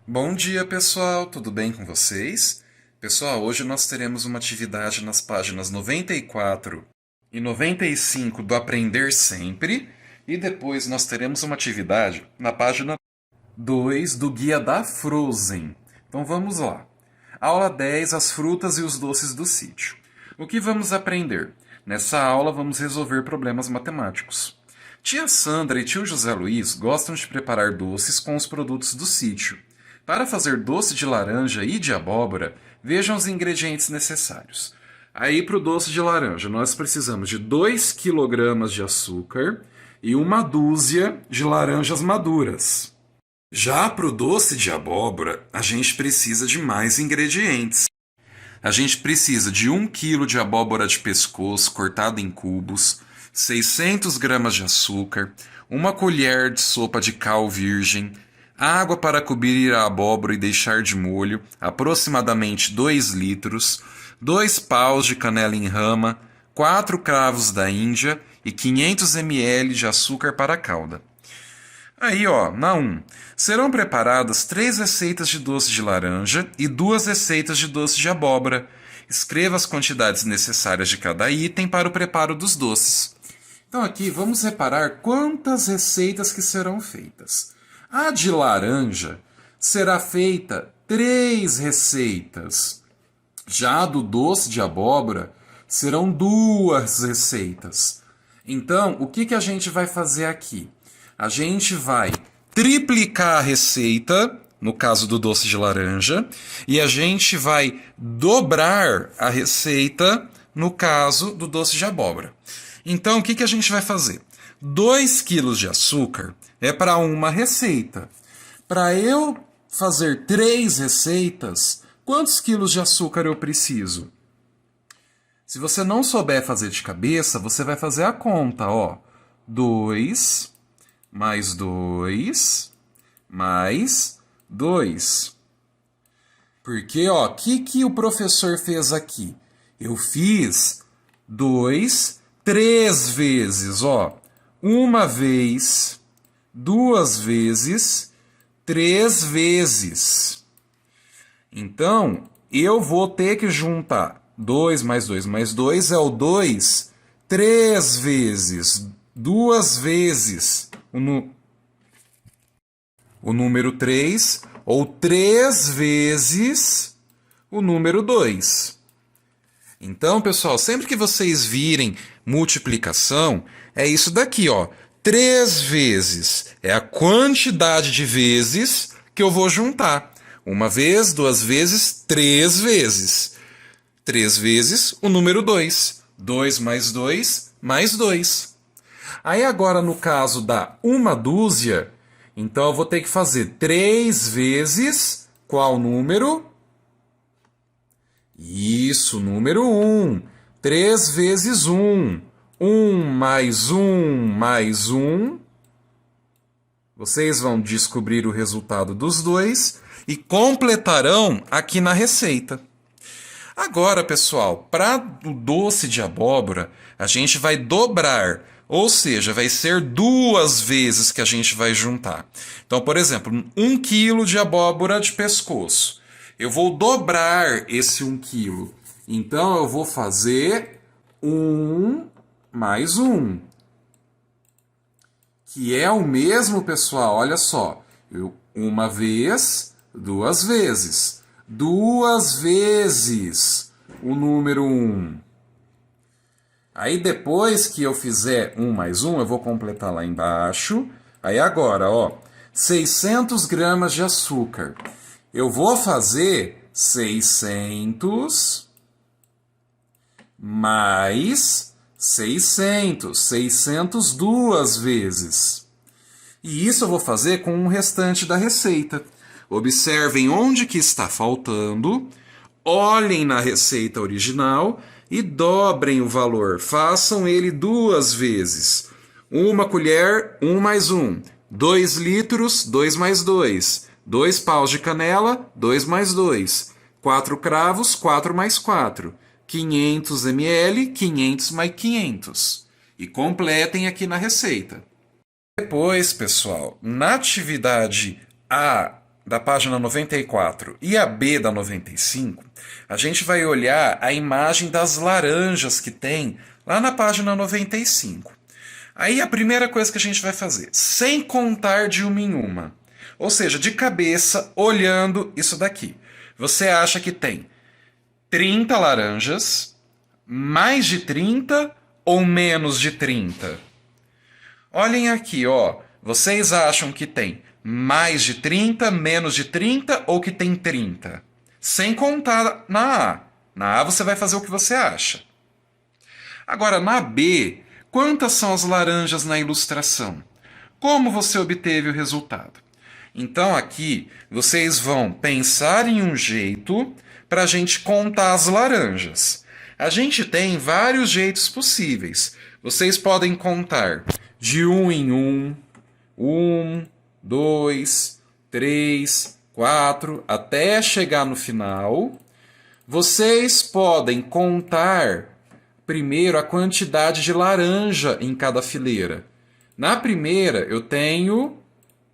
Bom dia, pessoal, tudo bem com vocês? Pessoal, hoje nós teremos uma atividade nas páginas 94 e 95 do Aprender Sempre, e depois nós teremos uma atividade na página 2 do Guia da Frozen. Então vamos lá. Aula 10, as frutas e os doces do sítio. O que vamos aprender? Nessa aula vamos resolver problemas matemáticos. Tia Sandra e tio José Luiz gostam de preparar doces com os produtos do sítio. Para fazer doce de laranja e de abóbora, vejam os ingredientes necessários. Aí, para o doce de laranja, nós precisamos de 2 kg de açúcar e uma dúzia de laranjas maduras. Já para o doce de abóbora, a gente precisa de mais ingredientes. A gente precisa de 1 kg de abóbora de pescoço cortada em cubos, 600 gramas de açúcar, uma colher de sopa de cal virgem, água para cobrir a abóbora e deixar de molho, aproximadamente 2 litros, 2 paus de canela em rama, 4 cravos da Índia e 500 ml de açúcar para a calda. Aí, ó, na 1. Serão preparadas 3 receitas de doce de laranja e 2 receitas de doce de abóbora. Escreva as quantidades necessárias de cada item para o preparo dos doces. Então aqui vamos reparar quantas receitas que serão feitas. A de laranja será feita 3 receitas. Já a do doce de abóbora serão 2 receitas. Então, o que a gente vai fazer aqui? A gente vai triplicar a receita, no caso do doce de laranja, e a gente vai dobrar a receita, no caso do doce de abóbora. Então, o que a gente vai fazer? 2 kg de açúcar é para uma receita. Para eu fazer 3 receitas, quantos quilos de açúcar eu preciso? Se você não souber fazer de cabeça, você vai fazer a conta, ó. 2 mais 2 mais 2. Porque, ó, o que o professor fez aqui? Eu fiz 2, 3 vezes, ó. 1 vez, 2 vezes, 3 vezes. Então, eu vou ter que juntar 2 mais 2 mais 2 é o 2, 3 vezes, 2 vezes o número 3, ou 3 vezes o número 2. Então, pessoal, sempre que vocês virem multiplicação, é isso daqui, ó. 3 vezes é a quantidade de vezes que eu vou juntar. 1 vez, 2 vezes, 3 vezes. 3 vezes o número 2. 2 mais 2 mais 2. Aí agora, no caso da uma dúzia, então eu vou ter que fazer 3 vezes qual número? Isso, número 1. 3 vezes 1. 1 mais 1 mais 1. Vocês vão descobrir o resultado dos dois e completarão aqui na receita. Agora, pessoal, para o doce de abóbora, a gente vai dobrar, ou seja, vai ser 2 vezes que a gente vai juntar. Então, por exemplo, 1 kg de abóbora de pescoço. Eu vou dobrar esse 1 kg. Então, eu vou fazer 1 mais 1. Que é o mesmo, pessoal, olha só. 1 vez, 2 vezes. 2 vezes o número 1. Aí depois que eu fizer 1 mais 1, eu vou completar lá embaixo. Aí agora, ó, 600 gramas de açúcar. Eu vou fazer 600 mais 600. 600 2 vezes. E isso eu vou fazer com o restante da receita. Observem onde que está faltando, olhem na receita original e dobrem o valor. Façam ele 2 vezes. 1 colher, 1 mais 1. 2 litros, 2 mais 2. 2 paus de canela, 2 mais 2. 4 cravos, 4 mais 4. 500 ml, 500 mais 500. E completem aqui na receita. Depois, pessoal, na atividade A da página 94 e a B da 95, a gente vai olhar a imagem das laranjas que tem lá na página 95. Aí a primeira coisa que a gente vai fazer, sem contar de uma em uma, ou seja, de cabeça, olhando isso daqui. Você acha que tem 30 laranjas, mais de 30 ou menos de 30? Olhem aqui, ó. Vocês acham que tem mais de 30, menos de 30 ou que tem 30? Sem contar na A. Na A você vai fazer o que você acha. Agora, na B, quantas são as laranjas na ilustração? Como você obteve o resultado? Então, aqui, vocês vão pensar em um jeito para a gente contar as laranjas. A gente tem vários jeitos possíveis. Vocês podem contar de um em um, 2, 3, 4, até chegar no final. Vocês podem contar primeiro a quantidade de laranja em cada fileira. Na primeira, eu tenho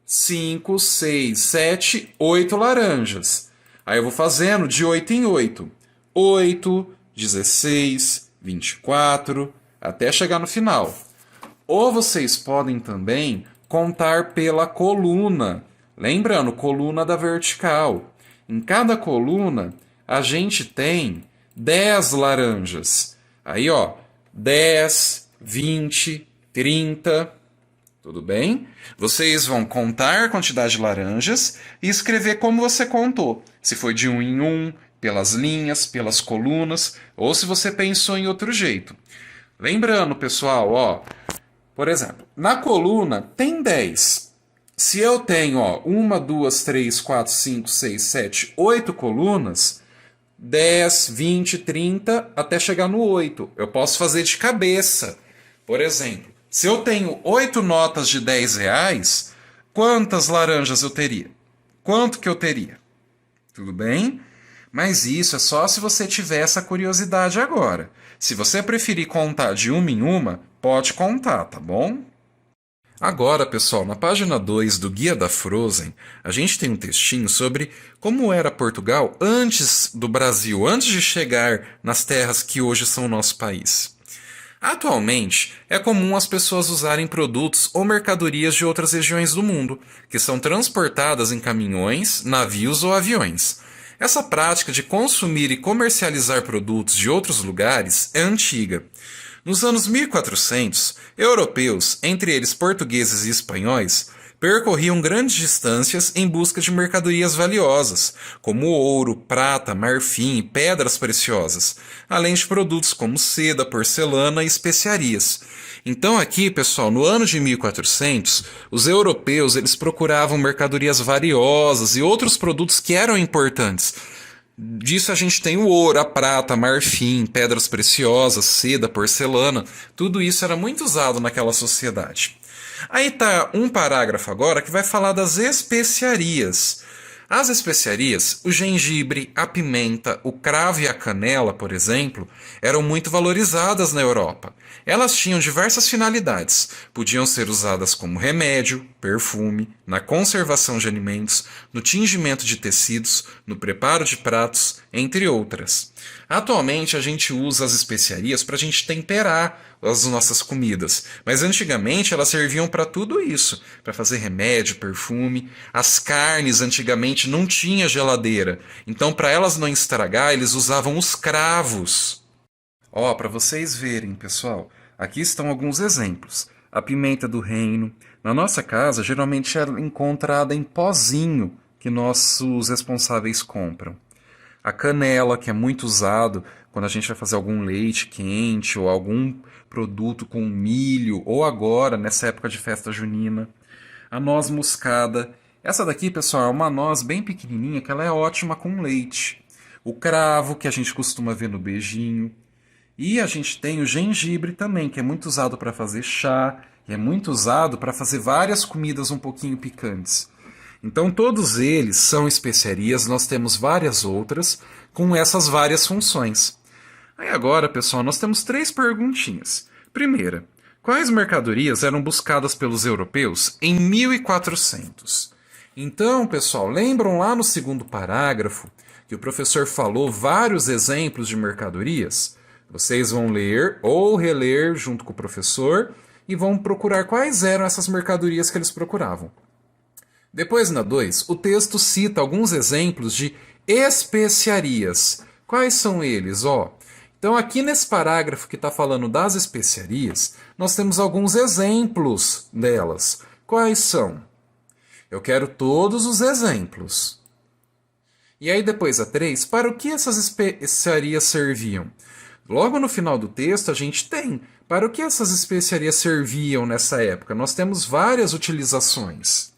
5, 6, 7, 8 laranjas. Aí eu vou fazendo de 8 em 8. 8, 16, 24, até chegar no final. Ou vocês podem também contar pela coluna. Lembrando, coluna da vertical. Em cada coluna, a gente tem 10 laranjas. Aí, ó, 10, 20, 30... Tudo bem? Vocês vão contar a quantidade de laranjas e escrever como você contou. Se foi de um em um, pelas linhas, pelas colunas, ou se você pensou em outro jeito. Lembrando, pessoal, ó, por exemplo, na coluna tem 10. Se eu tenho, ó, 1, 2, 3, 4, 5, 6, 7, 8 colunas, 10, 20, 30, até chegar no 8. Eu posso fazer de cabeça. Por exemplo, se eu tenho 8 notas de R$10, quantas laranjas eu teria? Quanto que eu teria? Tudo bem? Mas isso é só se você tiver essa curiosidade agora. Se você preferir contar de uma em uma, pode contar, tá bom? Agora, pessoal, na página 2 do Guia da Frozen, a gente tem um textinho sobre como era Portugal antes do Brasil, antes de chegar nas terras que hoje são o nosso país. Atualmente, é comum as pessoas usarem produtos ou mercadorias de outras regiões do mundo, que são transportadas em caminhões, navios ou aviões. Essa prática de consumir e comercializar produtos de outros lugares é antiga. Nos anos 1400, europeus, entre eles portugueses e espanhóis, percorriam grandes distâncias em busca de mercadorias valiosas, como ouro, prata, marfim e pedras preciosas, além de produtos como seda, porcelana e especiarias. Então aqui, pessoal, no ano de 1400, os europeus eles procuravam mercadorias valiosas e outros produtos que eram importantes. Disso a gente tem o ouro, a prata, marfim, pedras preciosas, seda, porcelana. Tudo isso era muito usado naquela sociedade. Aí tá um parágrafo agora que vai falar das especiarias. As especiarias, o gengibre, a pimenta, o cravo e a canela, por exemplo, eram muito valorizadas na Europa. Elas tinham diversas finalidades. Podiam ser usadas como remédio, perfume, na conservação de alimentos, no tingimento de tecidos, no preparo de pratos, entre outras. Atualmente a gente usa as especiarias para a gente temperar as nossas comidas, mas antigamente elas serviam para tudo isso, para fazer remédio, perfume. As carnes antigamente não tinha geladeira, então para elas não estragar eles usavam os cravos. Ó, para vocês verem, pessoal, aqui estão alguns exemplos. A pimenta do reino. Na nossa casa, geralmente é encontrada em pozinho que nossos responsáveis compram. A canela, que é muito usado quando a gente vai fazer algum leite quente ou algum produto com milho, ou agora, nessa época de festa junina. A noz moscada. Essa daqui, pessoal, é uma noz bem pequenininha que ela é ótima com leite. O cravo, que a gente costuma ver no beijinho. E a gente tem o gengibre também, que é muito usado para fazer chá, e é muito usado para fazer várias comidas um pouquinho picantes. Então todos eles são especiarias, nós temos várias outras com essas várias funções. Aí agora, pessoal, nós temos 3 perguntinhas. Primeira, quais mercadorias eram buscadas pelos europeus em 1400? Então, pessoal, lembram lá no segundo parágrafo que o professor falou vários exemplos de mercadorias? Vocês vão ler ou reler junto com o professor e vão procurar quais eram essas mercadorias que eles procuravam. Depois, na 2, o texto cita alguns exemplos de especiarias. Quais são eles? Então, aqui nesse parágrafo que está falando das especiarias, nós temos alguns exemplos delas. Quais são? Eu quero todos os exemplos. E aí depois a 3, para o que essas especiarias serviam? Logo no final do texto a gente tem para o que essas especiarias serviam nessa época. Nós temos várias utilizações.